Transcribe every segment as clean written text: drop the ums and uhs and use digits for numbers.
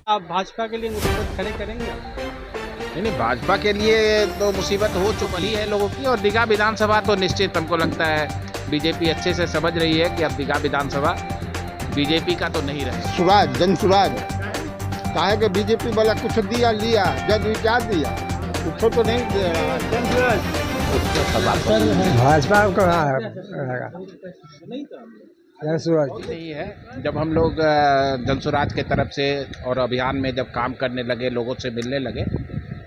आप भाजपा के लिए मुसीबत खड़े करेंगे आप? नहीं, भाजपा के लिए तो मुसीबत हो चुकी है लोगों की। और दीघा विधानसभा तो निश्चित हमको लगता है बीजेपी अच्छे से समझ रही है कि अब दीघा विधानसभा बीजेपी का तो नहीं रहे। स्वराज जन स्वराज काहे के बीजेपी वाला कुछ दिया लिया जब विचार दिया कुछ तो नहीं दे रहा। भाजपा को रहेगा जनसुराज नहीं है। जब हम लोग जनसुराज के तरफ से और अभियान में जब काम करने लगे, लोगों से मिलने लगे,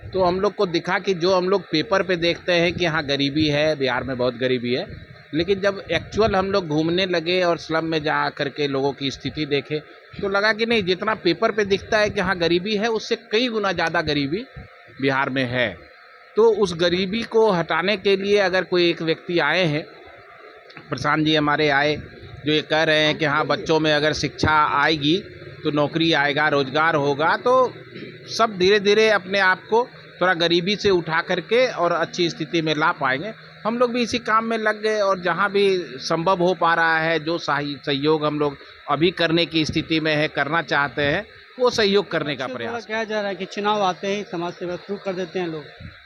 तो हम लोग को दिखा कि जो हम लोग पेपर पे देखते हैं कि हाँ गरीबी है, बिहार में बहुत गरीबी है, लेकिन जब एक्चुअल हम लोग घूमने लगे और स्लम में जा करके लोगों की स्थिति देखे तो लगा कि नहीं, जितना पेपर पे दिखता है कि हाँ गरीबी है, उससे कई गुना ज़्यादा गरीबी बिहार में है। तो उस गरीबी को हटाने के लिए अगर कोई एक व्यक्ति आए हैं, प्रशांत जी हमारे आए, जो ये कह रहे हैं कि हाँ बच्चों में अगर शिक्षा आएगी तो नौकरी आएगा, रोजगार होगा, तो सब धीरे धीरे अपने आप को थोड़ा गरीबी से उठा करके और अच्छी स्थिति में ला पाएंगे। हम लोग भी इसी काम में लग गए और जहाँ भी संभव हो पा रहा है, जो सहयोग हम लोग अभी करने की स्थिति में है, करना चाहते हैं, वो सहयोग करने का प्रयास। कहा जा रहा है कि चुनाव आते ही समाज सेवा शुरू कर देते हैं लोग।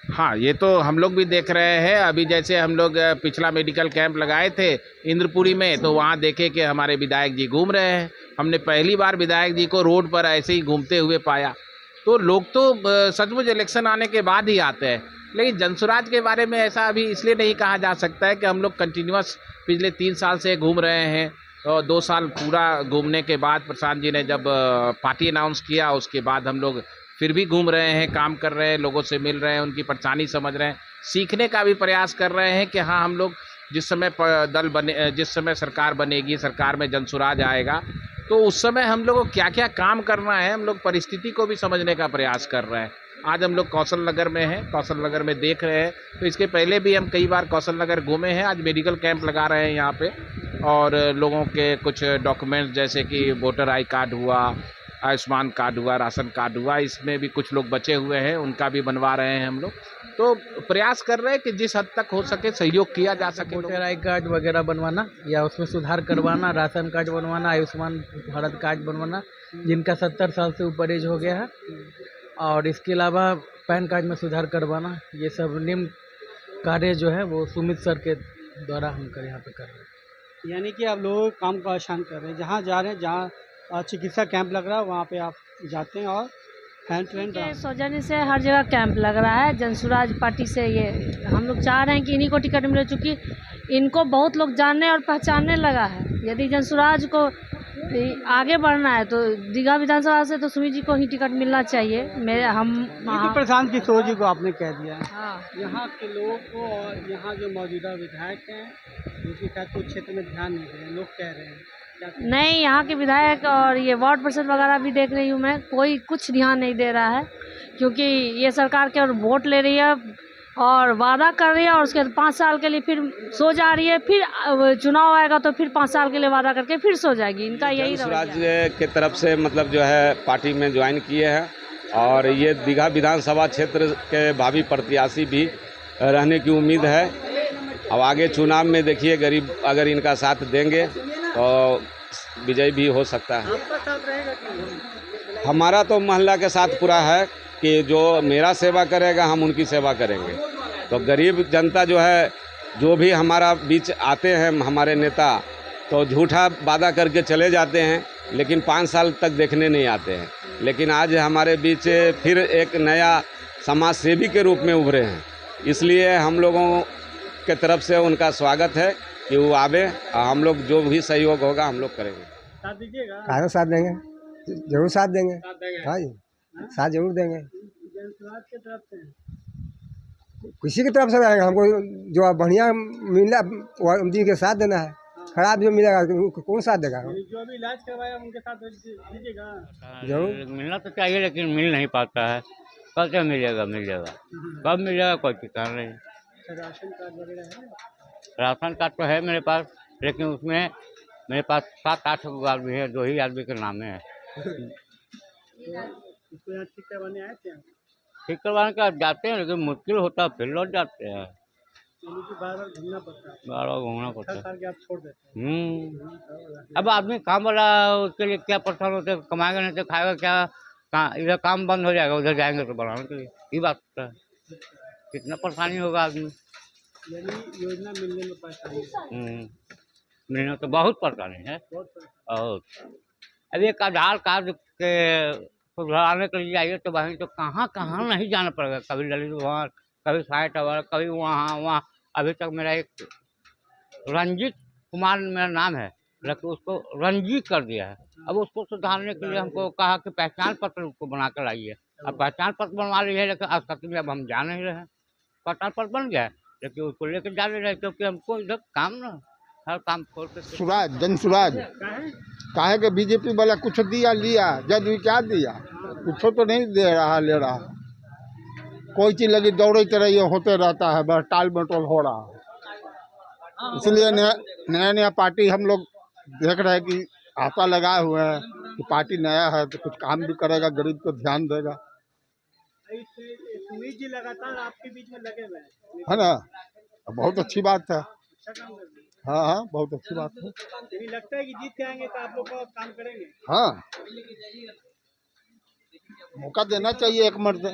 हाँ, ये तो हम लोग भी देख रहे हैं। अभी जैसे हम लोग पिछला मेडिकल कैंप लगाए थे इंद्रपुरी में, तो वहाँ देखे कि हमारे विधायक जी घूम रहे हैं। हमने पहली बार विधायक जी को रोड पर ऐसे ही घूमते हुए पाया। तो लोग तो सचमुच इलेक्शन आने के बाद ही आते हैं, लेकिन जनसुराज के बारे में ऐसा अभी इसलिए नहीं कहा जा सकता है कि हम लोग कंटिन्यूअस पिछले 3 साल से घूम रहे हैं। और 2 साल पूरा घूमने के बाद प्रशांत जी ने जब पार्टी अनाउंस किया, उसके बाद हम लोग फिर भी घूम रहे हैं, काम कर रहे हैं, लोगों से मिल रहे हैं, उनकी परेशानी समझ रहे हैं, सीखने का भी प्रयास कर रहे हैं कि हाँ हम लोग जिस समय जिस समय सरकार बनेगी, सरकार में जनसुराज आएगा, तो उस समय हम लोग को क्या क्या काम करना है, हम लोग परिस्थिति को भी समझने का प्रयास कर रहे हैं। आज हम लोग कौशल नगर में हैं, कौशल नगर में देख रहे हैं, तो इसके पहले भी हम कई बार कौशल नगर घूमे हैं। आज मेडिकल कैंप लगा रहे हैं यहाँ पे, और लोगों के कुछ डॉक्यूमेंट्स जैसे कि वोटर आई कार्ड हुआ, आयुष्मान कार्ड हुआ, राशन कार्ड हुआ, इसमें भी कुछ लोग बचे हुए हैं, उनका भी बनवा रहे हैं हम लोग। तो प्रयास कर रहे हैं कि जिस हद तक हो सके सहयोग किया जा सके। वोटर आई कार्ड वगैरह बनवाना या उसमें सुधार करवाना, राशन कार्ड बनवाना, आयुष्मान भारत कार्ड बनवाना, जिनका 70 साल से ऊपर एज हो गया है, और इसके अलावा पैन कार्ड में सुधार करवाना, ये सब निम्न कार्य जो है वो सुमित सर के द्वारा हम कर यहाँ पे कर रहे हैं। यानी कि आप लोग काम को आसान कर रहे हैं, जहाँ जा रहे हैं, जहाँ चिकित्सा कैंप लग रहा है वहाँ पे आप जाते हैं और हैंड टू हैंड। सौजन्य से हर जगह कैंप लग रहा है जनसुराज पार्टी से। ये हम लोग चाह रहे हैं कि इन्हीं को टिकट मिले, चूँकि इनको बहुत लोग जानने और पहचानने लगा है। यदि जनसुराज को आगे बढ़ना है तो दीघा विधानसभा से तो सुमित जी को ही टिकट मिलना चाहिए। तो प्रशांत किशोर जी को आपने कह दिया है। हाँ, यहाँ के लोगों को और यहाँ जो मौजूदा विधायक हैं उनके साथ कुछ क्षेत्र में ध्यान नहीं दे रहे, लोग कह रहे हैं। नहीं, यहाँ के विधायक और ये वार्ड पार्षद वगैरह भी देख रही हूँ मैं, कोई कुछ ध्यान नहीं दे रहा है, क्योंकि ये सरकार के और वोट ले रही है और वादा कर रही है, और उसके बाद 5 साल के लिए फिर सो जा रही है, फिर चुनाव आएगा तो फिर 5 साल के लिए वादा करके फिर सो जाएगी। इनका यही जनसुराज के तरफ से मतलब जो है पार्टी में ज्वाइन किए हैं, और ये दीघा विधानसभा क्षेत्र के भावी प्रत्याशी भी रहने की उम्मीद है। अब आगे चुनाव में देखिए, गरीब अगर इनका साथ देंगे तो विजय भी हो सकता है। हमारा तो मोहल्ला के साथ पूरा है कि जो मेरा सेवा करेगा हम उनकी सेवा करेंगे। तो गरीब जनता जो है, जो भी हमारा बीच आते हैं हमारे नेता, तो झूठा वादा करके चले जाते हैं, लेकिन 5 साल तक देखने नहीं आते हैं। लेकिन आज हमारे बीच फिर एक नया समाज सेवी के रूप में उभरे हैं, इसलिए हम लोगों के तरफ से उनका स्वागत है कि वो आवे। हम लोग जो भी सहयोग होगा हम लोग करेंगे। साथ दीजिएगा? काहे साथ देंगे, जरूर साथ देंगे। हाँ जी, साथ जरूर देंगे। जनसुराज की तरफ से किसी की तरफ से रहेगा, हमको जो बढ़िया मिला वो उनकी के साथ देना है, खराब जो मिलेगा कौन साथ देगा। जो भी इलाज करवाया उनके साथ दीजिएगा। जरूर मिलना तो चाहिए, लेकिन मिल नहीं पाता है। कैसे मिलेगा? कब मिलेगा कोई ठिकाना नहीं। राशन कार्ड वगैरह है? राशन कार्ड तो है मेरे पास, लेकिन उसमें मेरे पास 7-8 आदमी है, 2 ही आदमी के नाम है। इसको यहाँ ठीक करवाने आए थे? ठीक करवाने का जाते हैं, लेकिन मुश्किल होता है, फिर लौट जाते हैं। बार बार घूमना पड़ता है। बार घूमना पड़ता है। के आप छोड़ देते हैं। अब आदमी काम वाला, उसके लिए क्या परेशान होते हैं, कमाएगा नहीं तो खाएगा क्या, कहाँ इधर काम बंद हो जाएगा, उधर जाएंगे तो बनाने के लिए, ये बात है। कितना परेशानी होगा आदमी। यानी योजना मिलने में परेशानी मिलने तो बहुत परेशानी है। और अब एक आधार कार्ड के सुधराने के लिए जाइए तो वहीं तो कहाँ कहाँ नहीं जाना पड़ेगा, कभी ललित भवन, कभी साई टावर, कभी वहाँ। अभी तक मेरा एक रंजीत कुमार मेरा नाम है, लेकिन उसको रंजीत कर दिया है। अब उसको सुधारने के लिए हमको कहा कि पहचान पत्र उसको बना कर लाइए। अब पहचान पत्र बनवा ली है, लेकिन आज तक में अब हम जा नहीं रहे। पहचान पत्र बन गया है, लेकिन उसको लेकर जा नहीं रहे, क्योंकि हमको इधर काम ना हर काम छोड़ के सुराज जन सुराज काहे के बीजेपी वाला कुछ दिया लिया, जद क्या दिया, कुछ तो नहीं दे रहा ले रहा। कोई चीज लगी दौड़ते रहिए, होते रहता है, बस टाल मटोल हो रहा है। इसलिए नया नया पार्टी हम लोग देख रहे हैं कि आशा लगाए हुए हैं कि पार्टी नया है तो कुछ काम भी करेगा, गरीब को ध्यान देगा, सुमित जी लगातार आपके बीच में लगे हुए हैं, है ना। बहुत अच्छी बात है। अच्छा काम कर रहे हैं। हाँ, बहुत अच्छी बात है। यदि लगता है कि जीत के आएंगे तो आप लोग को काम करेंगे। हाँ, मौका देना चाहिए एक मर्द।